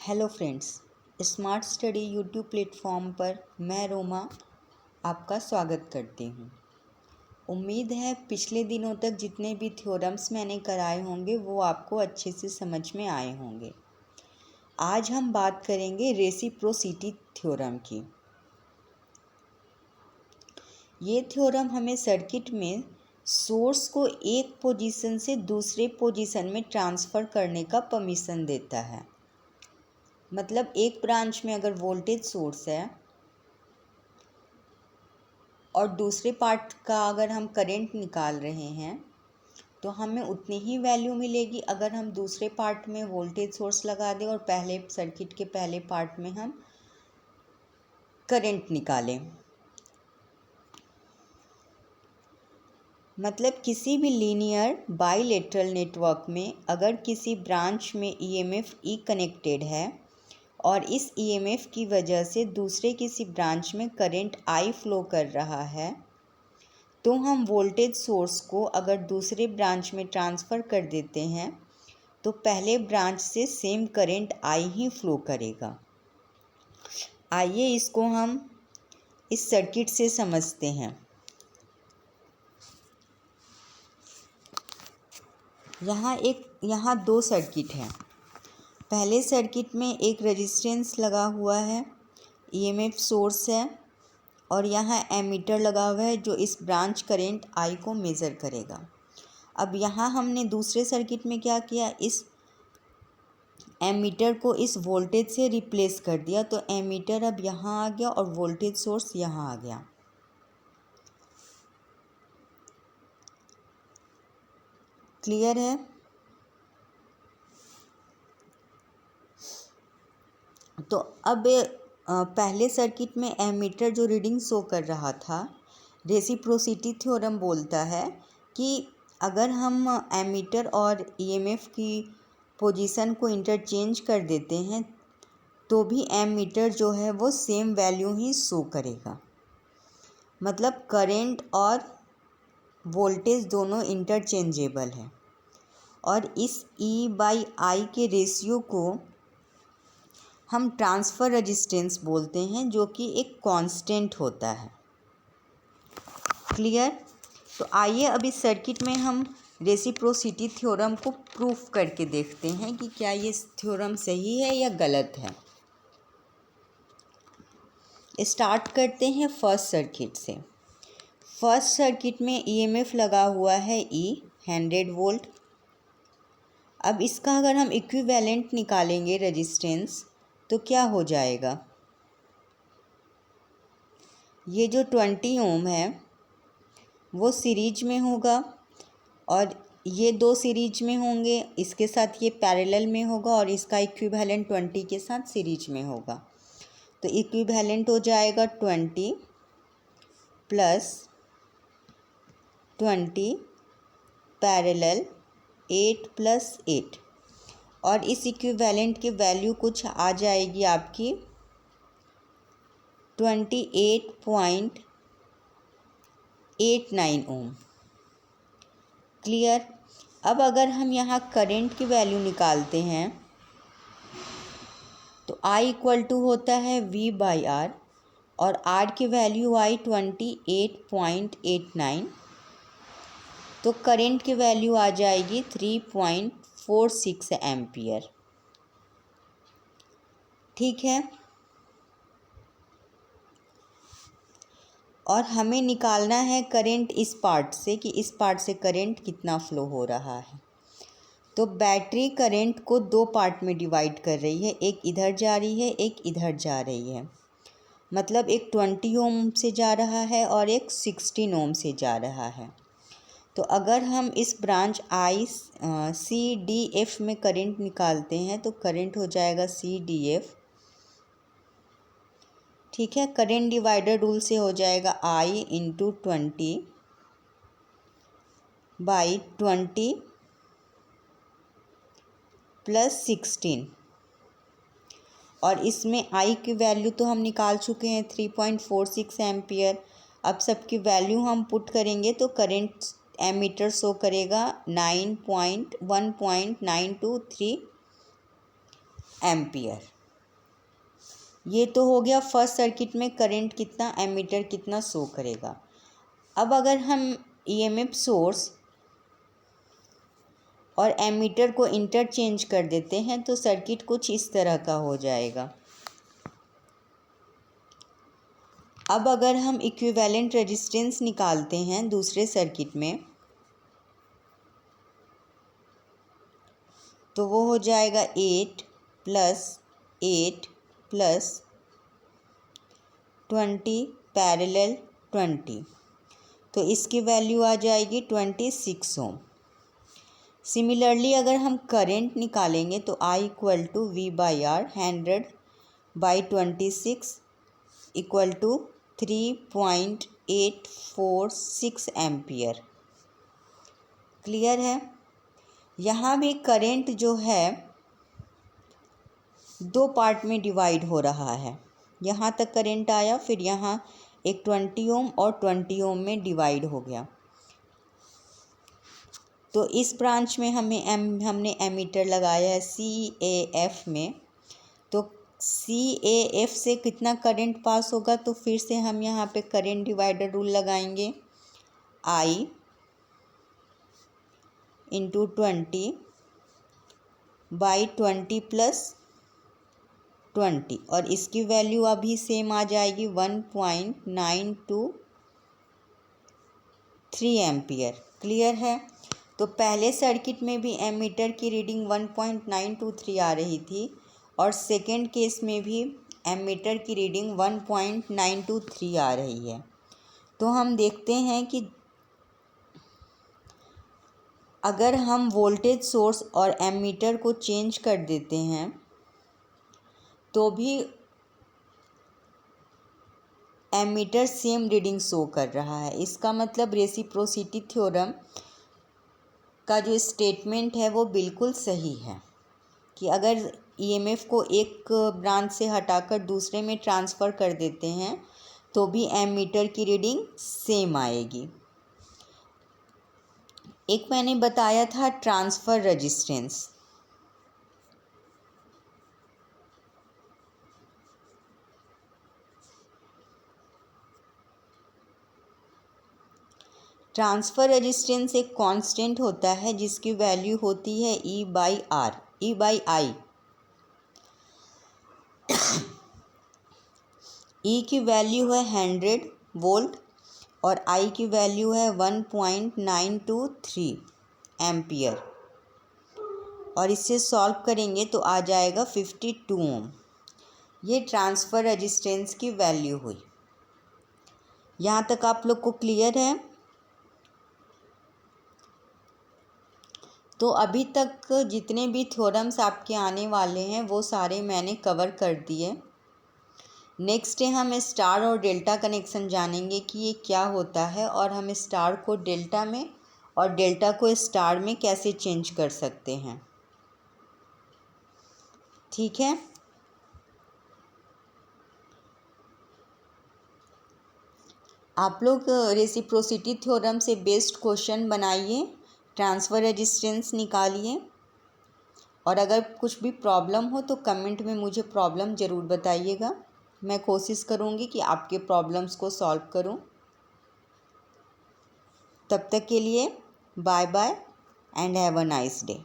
Hello friends, smart study YouTube platform पर मैं रोमा आपका स्वागत करती हूँ। उम्मीद है पिछले दिनों तक जितने भी थ्योरम्स मैंने कराए होंगे वो आपको अच्छे से समझ में आए होंगे। आज हम बात करेंगे रेसिप्रोसिटी थ्योरम की। ये थ्योरम हमें सर्किट में सोर्स को एक पोजीशन से दूसरे पोजीशन में ट्रांसफ़र करने का परमिशन देता है। मतलब एक ब्रांच में अगर वोल्टेज सोर्स है और दूसरे पार्ट का अगर हम करंट निकाल रहे हैं तो हमें उतनी ही वैल्यू मिलेगी अगर हम दूसरे पार्ट में वोल्टेज सोर्स लगा दें और पहले सर्किट के पहले पार्ट में हम करंट निकालें। मतलब किसी भी लीनियर बाइलेटरल नेटवर्क में अगर किसी ब्रांच में ईएमएफ ई कनेक्टेड है और इस ईएमएफ की वजह से दूसरे किसी ब्रांच में करंट आई फ्लो कर रहा है तो हम वोल्टेज सोर्स को अगर दूसरे ब्रांच में ट्रांसफ़र कर देते हैं तो पहले ब्रांच से same current I he flow करेगा। आइए इसको हम इस सर्किट से समझते हैं। यहाँ दो सर्किट हैं। पहले सर्किट में एक रेजिस्टेंस लगा हुआ है, ईएमएफ सोर्स है और यहाँ एमीटर लगा हुआ है जो इस ब्रांच करंट आई को मेज़र करेगा। अब यहाँ हमने दूसरे सर्किट में क्या किया, इस एमीटर को इस वोल्टेज से रिप्लेस कर दिया तो एमीटर अब यहाँ आ गया और वोल्टेज सोर्स यहाँ आ गया। क्लियर है? तो अब पहले सर्किट में एमीटर जो रीडिंग शो कर रहा था, रेसिप्रोसिटी थ्योरम बोलता है कि अगर हम एमीटर और ईएमएफ की पोजीशन को इंटरचेंज कर देते हैं तो भी एमीटर जो है वो सेम वैल्यू ही शो करेगा। मतलब करंट और वोल्टेज दोनों इंटरचेंजेबल है और इस E/I के रेशियो को हम ट्रांसफ़र रेजिस्टेंस बोलते हैं जो कि एक कांस्टेंट होता है। क्लियर? तो आइए अब इस सर्किट में हम रेसिप्रोसिटी थ्योरम को प्रूफ करके देखते हैं कि क्या ये थ्योरम सही है या गलत है। स्टार्ट करते हैं फर्स्ट सर्किट से। फर्स्ट सर्किट में ईएमएफ लगा हुआ है E 100 वोल्ट। अब इसका अगर हम इक्विवेलेंट निकालेंगे रेजिस्टेंस तो क्या हो जाएगा, ये जो 20 ओम है वो सीरीज में होगा और ये दो सीरीज में होंगे, इसके साथ ये पैरेलल में होगा और इसका इक्विवेलेंट 20 के साथ सीरीज में होगा। तो इक्विवेलेंट हो जाएगा 20 प्लस 20 पैरेलल 8 प्लस 8 और इस इक्विवेलेंट की वैल्यू कुछ आ जाएगी आपकी 28.89 ओम। क्लियर? अब अगर हम यहाँ करंट की वैल्यू निकालते हैं तो I इक्वल टू होता है V/R और R की वैल्यू आई 28.89 तो करंट की वैल्यू आ जाएगी 3.46 एम्पियर। ठीक है? और हमें निकालना है करंट इस पार्ट से कि इस पार्ट से करंट कितना फ़्लो हो रहा है। तो बैटरी करंट को दो पार्ट में डिवाइड कर रही है, एक इधर जा रही है एक इधर जा रही है। मतलब एक 20 ओम से जा रहा है और एक 16 ओम से जा रहा है। तो अगर हम इस ब्रांच CDF में करंट निकालते हैं तो करंट हो जाएगा CDF। ठीक है? करंट डिवाइडर रूल से हो जाएगा I इंटू 20/20 प्लस 16 और इसमें I की वैल्यू तो हम निकाल चुके हैं 3.46 एम्पियर। अब सबकी वैल्यू हम पुट करेंगे तो करंट एमीटर शो करेगा 1.923 एम्पियर। ये तो हो गया फर्स्ट सर्किट में करंट कितना, एमीटर कितना शो करेगा। अब अगर हम ईएमएफ सोर्स और एमीटर को इंटरचेंज कर देते हैं तो सर्किट कुछ इस तरह का हो जाएगा। अब अगर हम इक्विवेलेंट रेजिस्टेंस निकालते हैं दूसरे सर्किट में तो वो हो जाएगा 8 + 8 + 20 पैरेलल 20, तो इसकी वैल्यू आ जाएगी 26 ओम। सिमिलरली अगर हम करंट निकालेंगे तो I = V/R 100/26 = 3.846 एम्पियर। क्लियर है। यहाँ भी करंट जो है दो पार्ट में डिवाइड हो रहा है। यहाँ तक करंट आया, फिर यहाँ एक 20 ओम और 20 ओम में डिवाइड हो गया। तो इस ब्रांच में हमने एमीटर लगाया है CAF में, तो CAF से कितना करंट पास होगा, तो फिर से हम यहाँ पे करंट डिवाइडर रूल लगाएंगे। I × 20/20 + 20, और इसकी वैल्यू अभी सेम आ जाएगी 1.923 एम्पियर। क्लियर है। तो पहले सर्किट में भी एमीटर की रीडिंग 1.923 आ रही थी और सेकेंड केस में भी एमीटर की रीडिंग 1.923 आ रही है। तो हम देखते हैं कि अगर हम वोल्टेज सोर्स और एमीटर को चेंज कर देते हैं तो भी एमीटर सेम रीडिंग शो कर रहा है। इसका मतलब रेसिप्रोसिटी थ्योरम का जो स्टेटमेंट है वो बिल्कुल सही है कि अगर ईएमएफ को एक ब्रांच से हटाकर दूसरे में ट्रांसफ़र कर देते हैं तो भी एमीटर की रीडिंग सेम आएगी। एक मैंने बताया था ट्रांसफ़र रेजिस्टेंस। ट्रांसफ़र रेजिस्टेंस एक कांस्टेंट होता है जिसकी वैल्यू होती है E/R, E/I। E की वैल्यू है 100 वोल्ट और I की वैल्यू है 1.923 एम्पियर, और इससे सॉल्व करेंगे तो आ जाएगा 52 ओम। ये ट्रांसफ़र रेजिस्टेंस की वैल्यू हुई। यहाँ तक आप लोग को क्लियर है। तो अभी तक जितने भी थ्योरम्स आपके आने वाले हैं वो सारे मैंने कवर कर दिए। नेक्स्ट डे हम स्टार और डेल्टा कनेक्शन जानेंगे कि ये क्या होता है और हम स्टार को डेल्टा में और डेल्टा को स्टार में कैसे चेंज कर सकते हैं। ठीक है। आप लोग रेसिप्रोसिटी थ्योरम से बेस्ड क्वेश्चन बनाइए, ट्रांसफ़र रेजिस्टेंस निकालिए, और अगर कुछ भी प्रॉब्लम हो तो कमेंट में मुझे प्रॉब्लम ज़रूर बताइएगा। मैं कोशिश करूँगी कि आपके प्रॉब्लम्स को सॉल्व करूँ। तब तक के लिए bye bye and have a nice day.